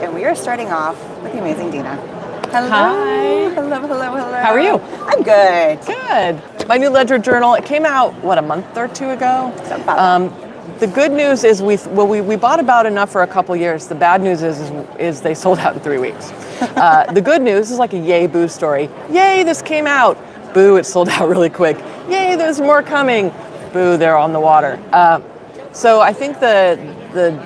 and we are starting off with the amazing Dina. Hello. Hi. Hello. How are you? I'm good. Good. My new ledger journal, it came out, a month or two ago? Something about The good news is we bought about enough for a couple years. The bad news is they sold out in 3 weeks. The good news is like a yay boo story. Yay, this came out. Boo, it sold out really quick. Yay, there's more coming. Boo, they're on the water. So I think the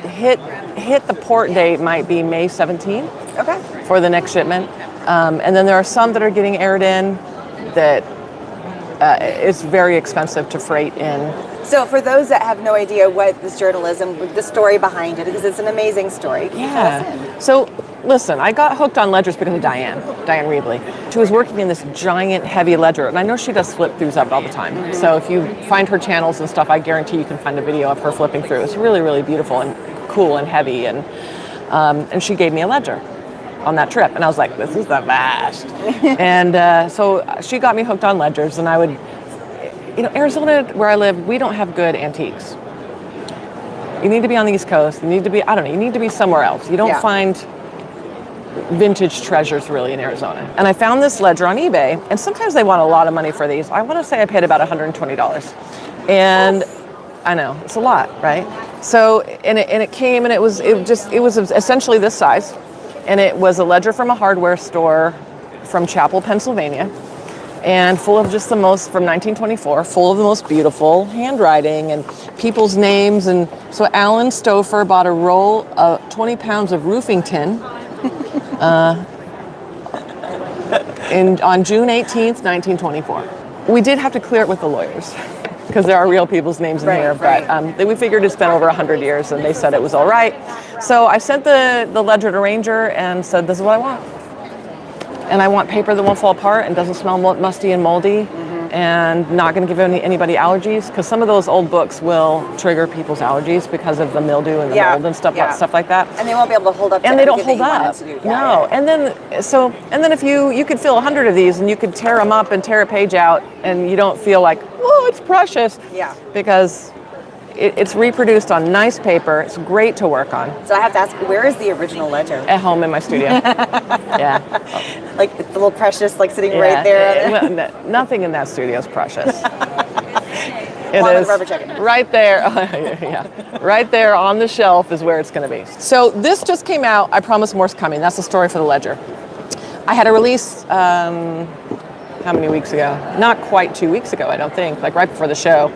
hit the port date might be May 17th. Okay. For the next shipment. And then there are some that are getting aired in that it's very expensive to freight in. So for those that have no idea what this journalism, the story behind it, because it's an amazing story. Yeah. So listen, I got hooked on ledgers because of Dian Reed. She was working in this giant heavy ledger, and I know she does flip throughs of it all the time. Mm-hmm. So if you find her channels and stuff, I guarantee you can find a video of her flipping through. It's really, really beautiful and cool and heavy, and she gave me a ledger on that trip, and I was like, this is the best. And so she got me hooked on ledgers, and I would, Arizona, where I live, we don't have good antiques. You need to be on the East Coast. You need to be, you need to be somewhere else. You don't find vintage treasures really in Arizona. And I found this ledger on eBay, and sometimes they want a lot of money for these. I want to say I paid about $120. And I know, it's a lot, right? So, and it came, and it was essentially this size. And it was a ledger from a hardware store from Chapel, Pennsylvania, and full of just from 1924, full of the most beautiful handwriting and people's names. And so Alan Stouffer bought a roll of 20 pounds of roofing tin on June 18th, 1924. We did have to clear it with the lawyers, because there are real people's names in here, but we figured it's been over 100 years, and they said it was all right. So I sent the ledger to Ranger and said, this is what I want. And I want paper that won't fall apart and doesn't smell musty and moldy, and not going to give anybody allergies, because some of those old books will trigger people's allergies because of the mildew and the mold and stuff like that. And they won't be able to hold up to and they don't hold up. No. And then if you could fill 100 of these, and you could tear them up and tear a page out, and you don't feel like, whoa, it's precious. Yeah. Because it's reproduced on nice paper. It's great to work on. So I have to ask, where is the original ledger? At home in my studio. Yeah. Like it's a little precious, like sitting right there. Nothing in that studio is precious. It Along is with rubber chicken. Right there. Yeah. Right there on the shelf is where it's going to be. So this just came out. I promise more's coming. That's the story for the ledger. I had a release. How many weeks ago? Not quite 2 weeks ago, I don't think. Like right before the show.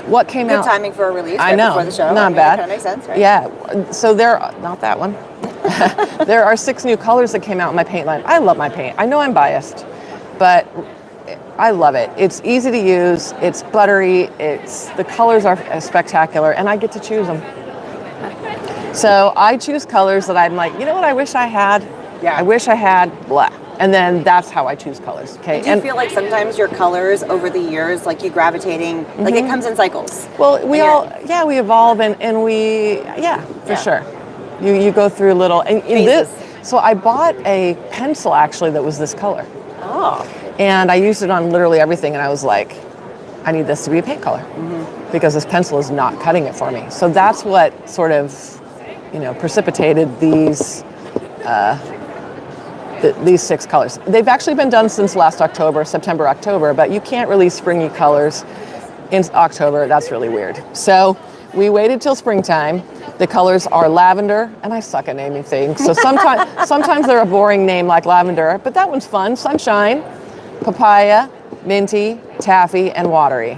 What came out? Good timing for a release. I know. Before the show. Not bad. That makes sense, right? Yeah. So not that one. There are 6 new colors that came out in my paint line. I love my paint. I know I'm biased, but I love it. It's easy to use. It's buttery. The colors are spectacular, and I get to choose them. So I choose colors that I'm like, you know what I wish I had? Yeah. I wish I had blah. And then that's how I choose colors. Okay. Do you feel like sometimes your colors over the years, like you gravitating, like it comes in cycles? Well, we evolve and we, for sure. You go through little, and this, so I bought a pencil actually that was this color. Oh. And I used it on literally everything, and I was like, I need this to be a paint color because this pencil is not cutting it for me. So that's what sort of, precipitated these 6 colors. They've actually been done since last September, October, but you can't release springy colors in October. That's really weird. So we waited till springtime. The colors are lavender, and I suck at naming things. So sometimes they're a boring name like lavender, but that one's fun. Sunshine, papaya, minty, taffy, and watery.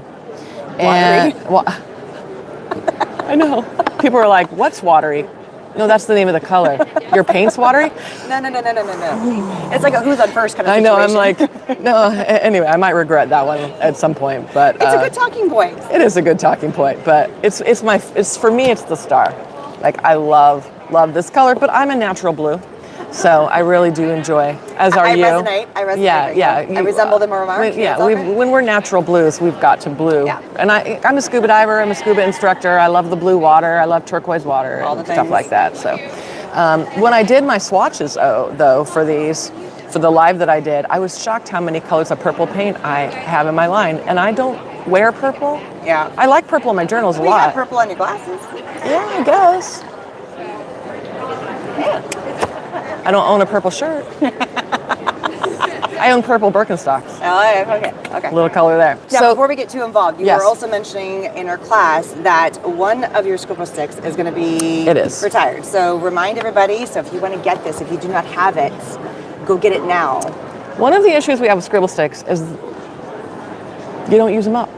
Watery? I know. People are like, what's watery? No, that's the name of the color. Your paint's watery? No. It's like a who's on first kind of situation. I know, I'm like, no. Anyway, I might regret that one at some point, but it's a good talking point. It is a good talking point, but it's for me, it's the star. Like I love this color, but I'm a natural blue, so I really do enjoy. As are you. I resonate. Yeah. I resemble them more. When we're natural blues, we've got to blue. Yeah. And I'm a scuba diver. I'm a scuba instructor. I love the blue water. I love turquoise water and stuff like that. So, when I did my swatches, though, for the live that I did, I was shocked how many colors of purple paint I have in my line, and I don't wear purple. Yeah. I like purple in my journals a lot. You have purple on your glasses. Yeah, I guess. Yeah. I don't own a purple shirt. I own purple Birkenstocks. Oh, okay. A little color there. Now, So before we get too involved, you Yes. were also mentioning in our class that one of your scribble sticks is going to be It is. retired. So remind everybody, so if you want to get this, if you do not have it, go get it now. one of the issues we have with scribble sticks is you don't use them up.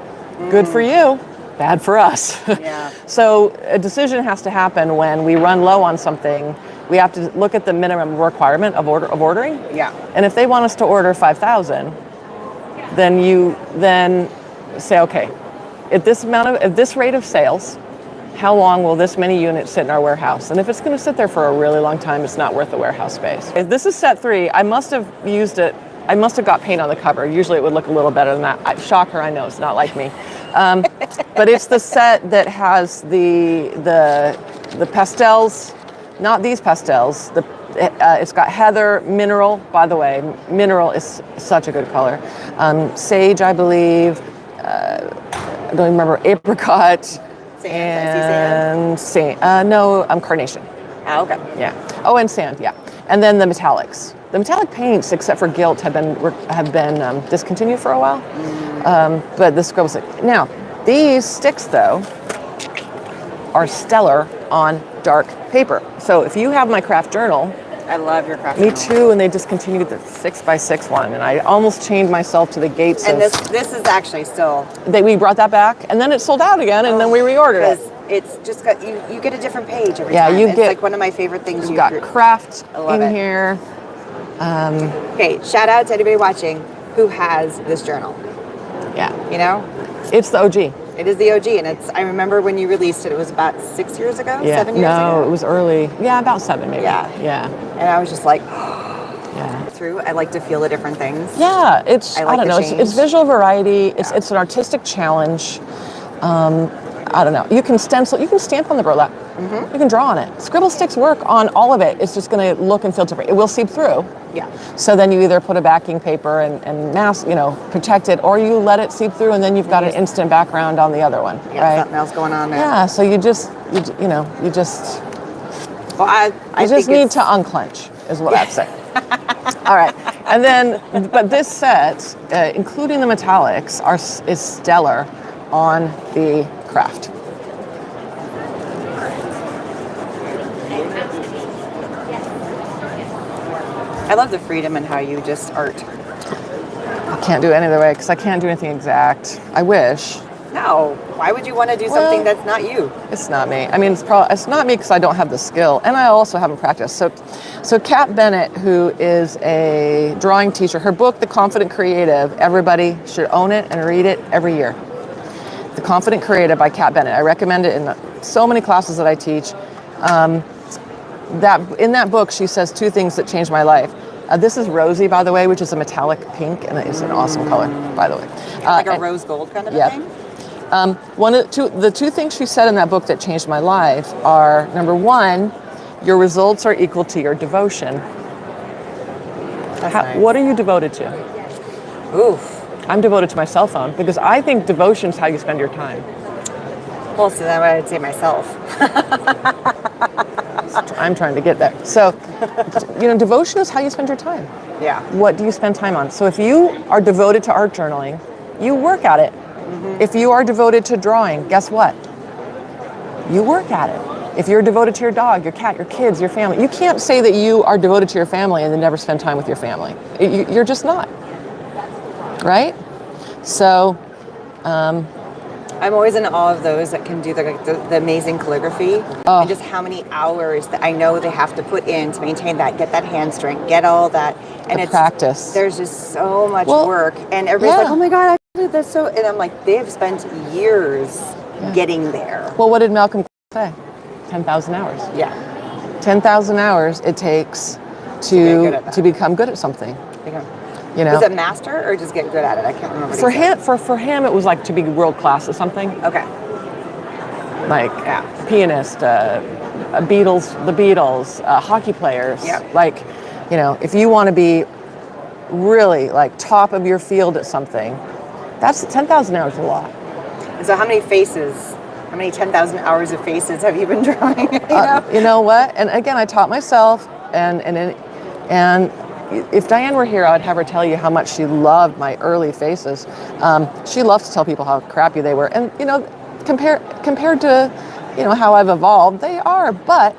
Good for you, bad for us. Yeah. So a decision has to happen when we run low on something. We have to look at the minimum requirement of ordering. Yeah. And if they want us to order 5,000, then you then say, okay, at this rate of sales, how long will this many units sit in our warehouse? And if it's going to sit there for a really long time, it's not worth the warehouse space. If this is set 3. I must have used it. I must have got paint on the cover. Usually it would look a little better than that. Shocker, I know, it's not like me. But it's the set that has the pastels, not these pastels. It's got heather, mineral, by the way. Mineral is such a good color. Sage, I believe. I don't remember, apricot. Sand. Carnation. Oh, okay. Yeah. Oh, and sand. Yeah. And then the metallics. The metallic paints, except for gilt, have been discontinued for a while. But the scribble stick. Now, these sticks though are stellar on dark paper. So if you have my craft journal, I love your craft me journal. too, and they discontinued the 6x6 one, and I almost chained myself to the gates. And this is actually still. We brought that back, and then it sold out again, and then we reordered it. It's just got you get a different page every Yeah, time. you It's get- like one of my favorite things. You've got craft I love in it. here. Okay, shout out to anybody watching who has this journal. Yeah, You know, it's the OG. it is the OG, and I remember when you released it. It was about 6 years ago, Yeah, 7 years no, ago. it was early. Yeah, about 7 maybe. Yeah. yeah, And I was just like, yeah. through. I like to feel the different things. Yeah, it's I I, like don't the know. change. It's visual variety. It's Yeah. it's an artistic challenge. I don't know. You can stencil. You can stamp on the burlap. Mm-hmm. You can draw on it. Scribble sticks work on all of it. It's just going to look and feel different. It will seep through. Yeah. So then you either put a backing paper and mask, protect it, or you let it seep through, and then you've got an instant background on the other one. Yeah, right? something else going on there. Yeah. So you just Well, I think need to unclench, is what I'd say. All right, and then, but this set, including the metallics, is stellar on the craft. I love the freedom in how you just art. I can't do it any other way because I can't do anything exact. I wish. No, why would you want to do something that's not you? It's not me. I mean, it's not me because I don't have the skill, and I also haven't practiced. So Kat Bennett, who is a drawing teacher, her book, The Confident Creative, everybody should own it and read it every year. The Confident Creative by Kat Bennett. I recommend it in so many classes that I teach. In that book, she says 2 things that changed my life. This is Rosy, by the way, which is a metallic pink, and it's an awesome color, by the way. Like a rose gold kind of a thing? The 2 things she said in that book that changed my life are, number 1, your results are equal to your devotion. That's nice. What are you devoted to? Oof. I'm devoted to my cell phone because I think devotion is how you spend your time. Well, so then I'd say myself. I'm trying to get there. So, devotion is how you spend your time. Yeah. What do you spend time on? So if you are devoted to art journaling, you work at it. Mm-hmm. If you are devoted to drawing, guess what? You work at it. If you're devoted to your dog, your cat, your kids, your family, you can't say that you are devoted to your family and then never spend time with your family. You're just not. Right? So, I'm always in awe of those that can do the amazing calligraphy and just how many hours that I know they have to put in to maintain that, get that hand strength, get all that. And it's practice. There's just so much work. And everybody's like, oh my God, I did this so, and I'm like, they've spent years getting there. Well, what did Malcolm say? 10,000 hours. Yeah. 10,000 hours it takes to become good at something. Was it master or just get good at it? I can't remember. For him, it was like to be world class at something. Okay. Like pianist, the Beatles, hockey players. Yeah. Like, if you want to be really like top of your field at something, that's 10,000 hours is a lot. So how many 10,000 hours of faces have you been drawing? You know what? And again, I taught myself, and And if Diane were here, I'd have her tell you how much she loved my early faces. She loves to tell people how crappy they were. And, compared to, how I've evolved, they are. But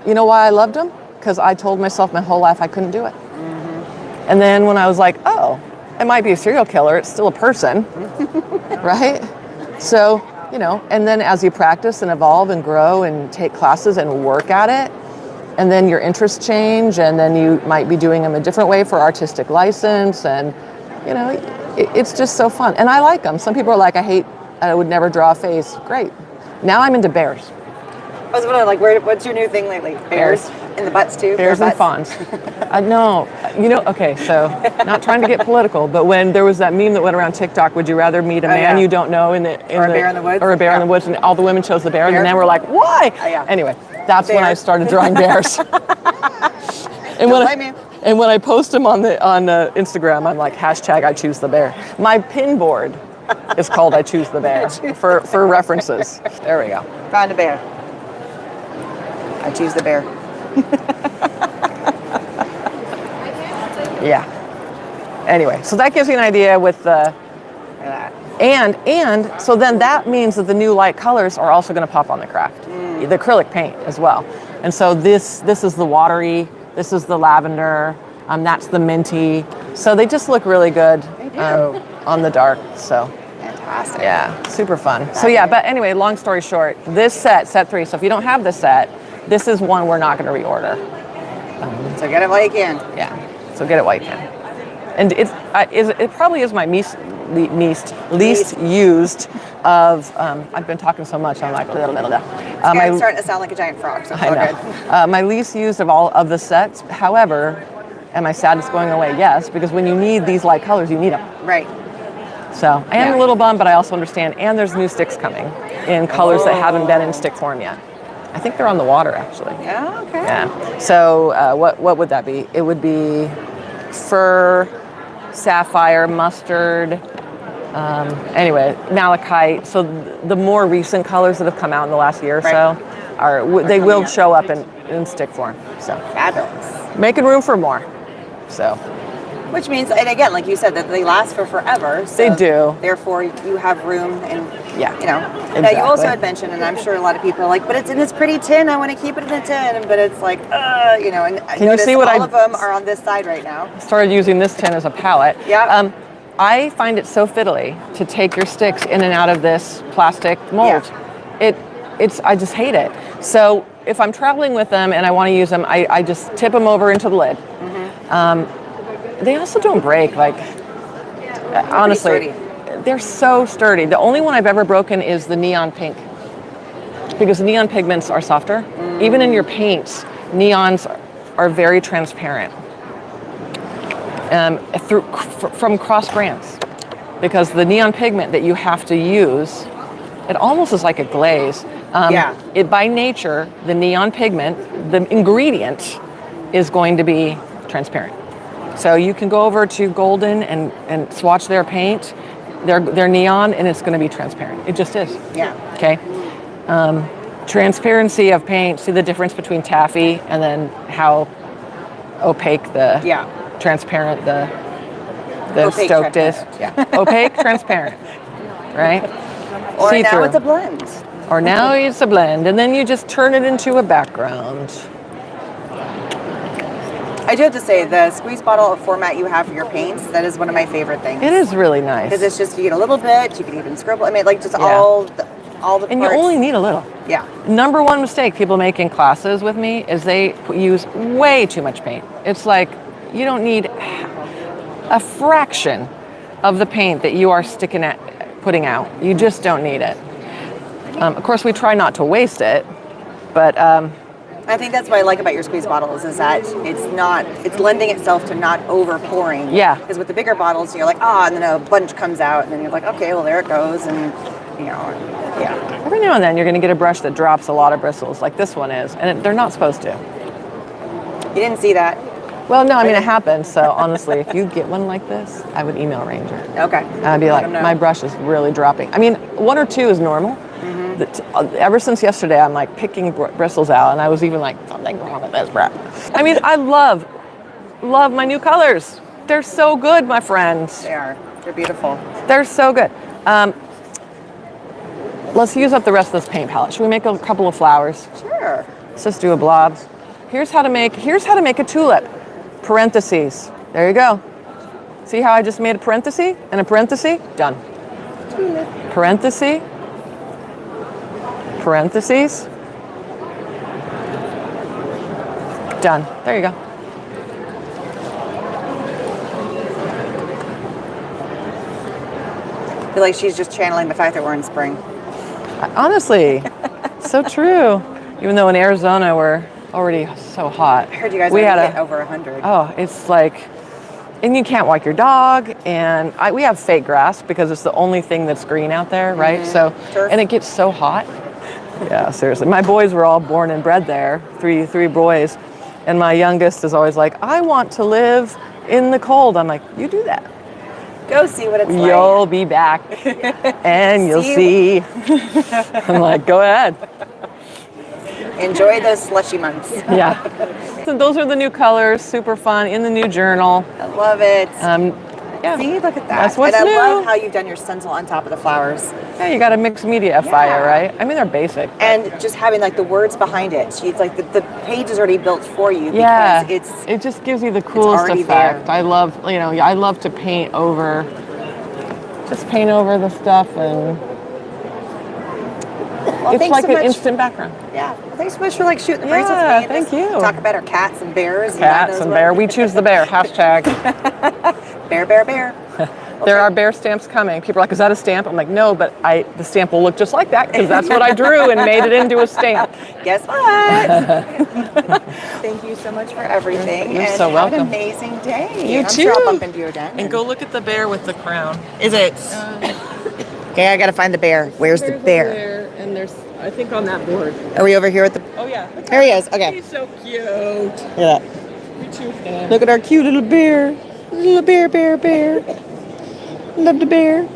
you know why I loved them? Because I told myself my whole life I couldn't do it. Mm-hmm. And then when I was like, oh, it might be a serial killer, it's still a person, right? So, and then as you practice and evolve and grow and take classes and work at it, and then your interests change, and then you might be doing them a different way for artistic license, and it's just so fun. And I like them. Some people are like, I would never draw a face. Great. Now I'm into bears. I was wondering, what's your new thing lately? Bears in the butts too? Bears and fawns. No, okay, so not trying to get political, but when there was that meme that went around TikTok, would you rather meet a man you don't know or a bear in the woods? Or a bear in the woods, and all the women chose the bear, and the men were like, why? Anyway, that's when I started drawing bears. And when I post them on Instagram, I'm like, hashtag I choose the bear. My pin board is called I choose the bear for references. There we go. Found a bear. I choose the bear. Yeah. Anyway, so that gives you an idea with the and so then that means that the new light colors are also going to pop on the craft, the acrylic paint as well. And so this is the watery, this is the lavender, that's the minty. So they just look really good on the dark. So fantastic. Yeah, super fun. So yeah, but anyway, long story short, this set 3. So if you don't have this set, this is one we're not going to reorder. So get it while you can. Yeah. So get it while you can. And it probably is my least used of. I've been talking so much. I'm like I'm starting to sound like a giant frog. So it's all good. My least used of all of the sets. However, am I sad it's going away? Yes, because when you need these light colors, you need them. Right. So I am a little bummed, but I also understand. And there's new sticks coming in colors that haven't been in stick form yet. I think they're on the water, actually. Yeah, okay. Yeah. So what would that be? It would be fur, sapphire, mustard, anyway, malachite. So the more recent colors that have come out in the last year or so, they will show up in stick form. So fabulous. Making room for more. So. Which means, and again, like you said, that they last for forever. So they do. Therefore, you have room, and Exactly. Now you also had mentioned, and I'm sure a lot of people are like, but it's in this pretty tin. I want to keep it in the tin, but it's like, And can you see what all of them are on this side right now. Started using this tin as a palette. Yeah. I find it so fiddly to take your sticks in and out of this plastic mold. Yeah. I just hate it. So if I'm traveling with them and I want to use them, I just tip them over into the lid. Mm-hmm. They also don't break, honestly, they're so sturdy. The only one I've ever broken is the neon pink, because the neon pigments are softer. Even in your paints, neons are very transparent from cross brands, because the neon pigment that you have to use, it almost is like a glaze. It by nature, the neon pigment, the ingredient is going to be transparent. So you can go over to Golden and swatch their paint, their neon, and it's going to be transparent. It just is. Yeah. Okay. Transparency of paint. See the difference between taffy and then how opaque the transparent the opaque stoked is. Yeah. Opaque, transparent. Right. Or see-through. now it's a blend. Or now it's a blend, and then you just turn it into a background. I do have to say, the squeeze bottle format you have for your paints, that is one of my favorite things. It is really nice. Because it's just, you get a little bit, you can even scribble. I mean, all the parts. And you only need a little. Yeah. Number one mistake people make in classes with me is they use way too much paint. It's like, you don't need a fraction of the paint that you are putting out. You just don't need it. Of course, we try not to waste it, but I think that's what I like about your squeeze bottles is that it's lending itself to not over pouring. Yeah. Because with the bigger bottles, you're like, and then a bunch comes out, and then you're like, okay, well, there it goes, and yeah. Every now and then, you're going to get a brush that drops a lot of bristles, like this one is, and they're not supposed to. You didn't see that? Well, no, I mean, it happens. So honestly, if you get one like this, I would email Ranger. Okay. And I'd be like, my brush is really dropping. I mean, 1 or 2 is normal. Ever since yesterday, I'm like picking bristles out, and I was even like, something wrong with this brush. I mean, I love love my new colors. They're so good, my friends. They are. They're beautiful. They're so good. Let's use up the rest of this paint palette. Should we make a couple of flowers? Sure. Let's just do a blob. Here's how to make a tulip. Parentheses. There you go. See how I just made a parenthesis and a parenthesis? Done. Tulip. Parenthesis. Parentheses. Done. There you go. I feel like she's just channeling the fact that we're in spring. Honestly, so true. Even though in Arizona we're already so hot. I heard you guys get over 100. Oh, it's like, and you can't walk your dog, and we have fake grass because it's the only thing that's green out there, right? So, Turf. and it gets so hot. Yeah, seriously. My boys were all born and bred there, three boys, and my youngest is always like, I want to live in the cold. I'm like, you do that. Go see what it's like. You'll be back, and you'll see. I'm like, go ahead. Enjoy those slushy months. Yeah. So those are the new colors, super fun, in the new journal. I love it. Yeah. See, look at that. That's what's and I new. love how you've done your stencil on top of the flowers. Yeah, you got a mixed media FIA, right? I mean, they're basic. And just having like the words behind it. It's like the page is already built for you Yeah, because it just gives you the coolest already effect. there. I love, I love to paint over the stuff, and it's thanks like so an much. instant background. Yeah. Well, thanks so much for like shooting the breeze Yeah, with me. thank you. Talk about our cats and bears. Cats and bear. We choose the bear. Hashtag. Bear, bear, bear. There are bear stamps coming. People are like, is that a stamp? I'm like, no, but the stamp will look just like that because that's what I drew and made it into a stamp. Guess what? Thank you so much for everything. You're and so have welcome. an amazing day. You I'm too. sure I'll bump into you again. And go look at the bear with the crown. Is it? Okay, I gotta find the bear. Where's the bear? And there's, I think, on that board. Are we over here with the? Oh yeah. There he is. Okay. He's so cute. Look at that. We choose him. Look at our cute little bear. Little bear, bear, bear. Love the bear.